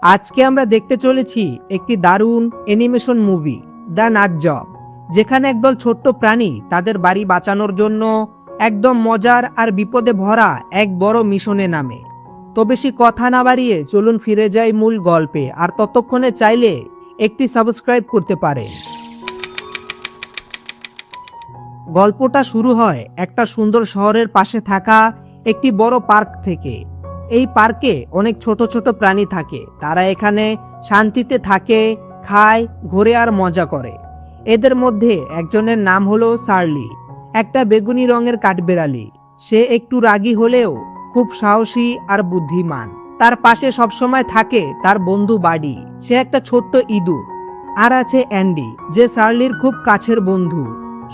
আজকে আমরা দেখতে চলেছি একটি দারুণ animation movie the nut job, যেখানে একদল ছোট্ট প্রাণী তাদের বাড়ি বাঁচানোর জন্য একদম মজার আর বিপদে ভরা এক বড় মিশনে নামে। তো বেশি কথা না বাড়িয়ে চলুন ফিরে যাই মূল গল্পে, আর ততক্ষণে চাইলে একটি সাবস্ক্রাইব করতে পারেন। গল্পটা শুরু হয় একটা সুন্দর শহরের পাশে থাকা একটি বড় পার্ক থেকে। এই পার্কে অনেক ছোট ছোট প্রাণী থাকে, তারা এখানে শান্তিতে থাকে, খায়, ঘোরে আর মজা করে। এদের মধ্যে একজনের নাম হলো চার্লি, একটা বেগুনি রঙের কাঠবেড়ালি। সে একটু রাগী হলেও খুব সাহসী আর বুদ্ধিমান। তার পাশে সবসময় থাকে তার বন্ধু বাডি, সে একটা ছোট্ট ইঁদুর। আর আছে অ্যান্ডি, যে চার্লির খুব কাছের বন্ধু।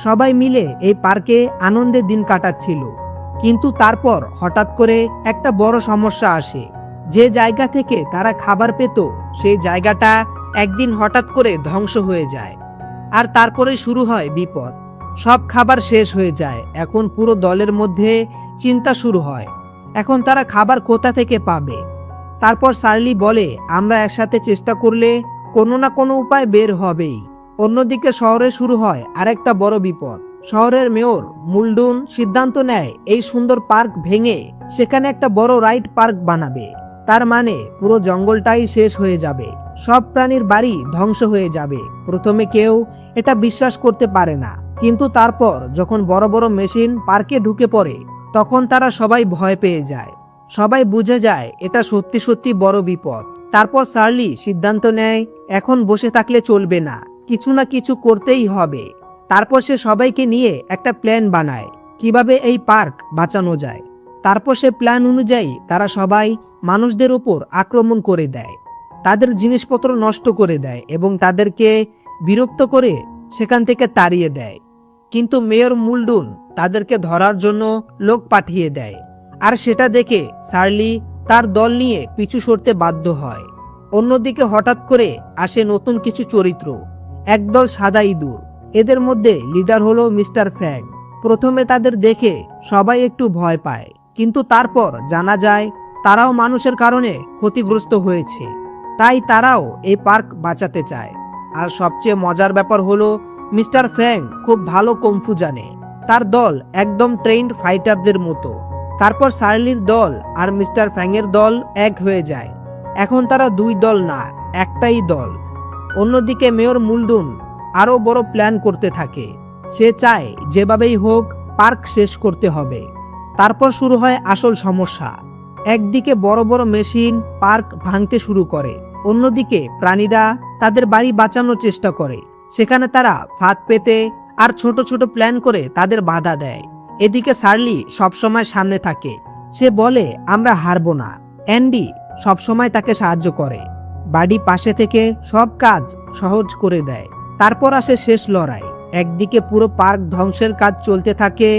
সবাই মিলে এই পার্কে আনন্দে দিন কাটাচ্ছিল, কিন্তু তারপর হঠাৎ করে একটা বড় সমস্যা আসে। যে জায়গা থেকে তারা খাবার পেত সেই জায়গাটা একদিন হঠাৎ করে ধ্বংস হয়ে যায়, আর তারপরে শুরু হয় বিপদ। সব খাবার শেষ হয়ে যায়। এখন পুরো দলের মধ্যে চিন্তা শুরু হয়, এখন তারা খাবার কোথা থেকে পাবে। তারপর চার্লি বলে, আমরা একসাথে চেষ্টা করলে কোনো না কোনো উপায় বের হবেই। অন্যদিকে শহরে শুরু হয় আরেকটা বড় বিপদ। শহরের মেয়র মুলডুন সিদ্ধান্ত নেয় এই সুন্দর পার্ক ভেঙে সেখানে একটা বড় রাইড পার্ক বানাবে। তার মানে পুরো জঙ্গলটাই শেষ হয়ে যাবে, সব প্রাণীর বাড়ি ধ্বংস হয়ে যাবে। প্রথমে কেউ এটা বিশ্বাস করতে পারে না, কিন্তু তারপর যখন বড় বড় মেশিন পার্কে ঢুকে পড়ে তখন তারা সবাই ভয় পেয়ে যায়। সবাই বুঝে যায় এটা সত্যি সত্যি বড় বিপদ। তারপর চার্লি সিদ্ধান্ত নেয় এখন বসে থাকলে চলবে না, কিছু না কিছু করতেই হবে। তারপর সে সবাইকে নিয়ে একটা প্ল্যান বানায় কিভাবে এই পার্ক বাঁচানো যায়। তারপর সে প্ল্যান অনুযায়ী তারা সবাই মানুষদের উপর আক্রমণ করে দেয়, তাদের জিনিসপত্র নষ্ট করে দেয় এবং তাদেরকে বিরক্ত করে সেখান থেকে তাড়িয়ে দেয়। কিন্তু মেয়র মুলডুন তাদেরকে ধরার জন্য লোক পাঠিয়ে দেয়, আর সেটা দেখে চার্লি তার দল নিয়ে পিছু সরতে বাধ্য হয়। অন্যদিকে হঠাৎ করে আসে নতুন কিছু চরিত্র, একদল সাদা ইঁদুর। এদের মধ্যে লিডার হলো মিস্টার ফ্র্যাঙ্ক। প্রথমে তাদের দেখে সবাই একটু ভয় পায়, কিন্তু তারপর জানা যায় তারাও মানুষের কারণে ক্ষতিগ্রস্ত হয়েছে, তাই তারাও এই পার্ক বাঁচাতে চায়। আর সবচেয়ে মজার ব্যাপার হলো মিস্টার ফ্র্যাঙ্ক খুব ভালো কুংফু জানে, তার দল একদম ট্রেন্ড ফাইটারদের মতো। তারপর চার্লির দল আর মিস্টার ফ্র্যাঙ্কের দল এক হয়ে যায়, এখন তারা দুই দল না, একটাই দল। অন্যদিকে মেয়র মুলডুন আরো বড় প্ল্যান করতে থাকে। সে চায় যেভাবেই হোক পার্ক শেষ করতে হবে। তারপর শুরু হয় আসল সমস্যা। একদিকে বড় বড় মেশিন পার্ক ভাঙতে শুরু করে, অন্যদিকে প্রাণীরা তাদের বাড়ি বাঁচানোর চেষ্টা করে। সেখানে তারা ফাঁদ পেতে আর ছোট ছোট প্ল্যান করে তাদের বাধা দেয়। এদিকে চার্লি সবসময় সামনে থাকে, সে বলে আমরা হারবো না। অ্যান্ডি সবসময় তাকে সাহায্য করে, বাড়ি পাশে থেকে সব কাজ সহজ করে দেয়। তারপর আসে শেষ লড়াই। একদিকে পুরো পার্ক ধ্বংসের কাজ চলতে থাকে,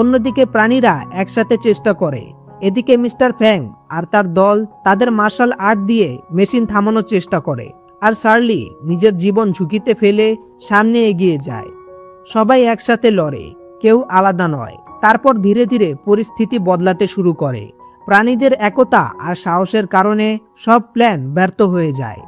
অন্যদিকে প্রাণীরা একসাথে চেষ্টা করে। এদিকে মিস্টার ফ্যাং আর তার দল তাদের মার্শাল আর্ট দিয়ে মেশিন থামানোর চেষ্টা করে, আর চার্লি নিজের জীবন ঝুঁকিতে ফেলে সামনে এগিয়ে যায়। সবাই একসাথে লড়ে, কেউ আলাদা নয়। তারপর ধীরে ধীরে পরিস্থিতি বদলাতে শুরু করে। প্রাণীদের একতা আর সাহসের কারণে সব প্ল্যান ব্যর্থ হয়ে যায়।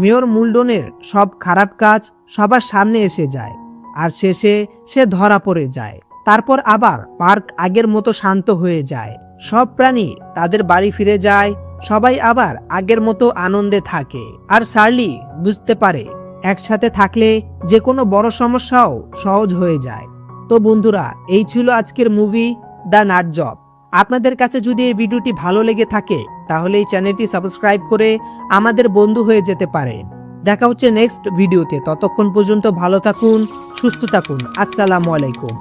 মেয়র মুলডনের সব খারাপ কাজ সবার সামনে এসে যায়, আর শেষে সে ধরা পড়ে যায়। তারপর আবার পার্ক আগের মতো শান্ত হয়ে যায়, সব প্রাণী তাদের বাড়ি ফিরে যায়, সবাই আবার আগের মতো আনন্দে থাকে। আর চার্লি বুঝতে পারে একসাথে থাকলে যে কোনো বড় সমস্যাও সহজ হয়ে যায়। তো বন্ধুরা, এই ছিল আজকের মুভি দ্য নাট জব। আপনাদের কাছে যদি এই ভিডিওটি ভালো লেগে থাকে তাহলে এই চ্যানেলটি সাবস্ক্রাইব করে আমাদের বন্ধু হয়ে যেতে পারেন। দেখা হচ্ছে নেক্সট ভিডিওতে, ততক্ষণ পর্যন্ত ভালো থাকুন, সুস্থ থাকুন। আসসালামু আলাইকুম।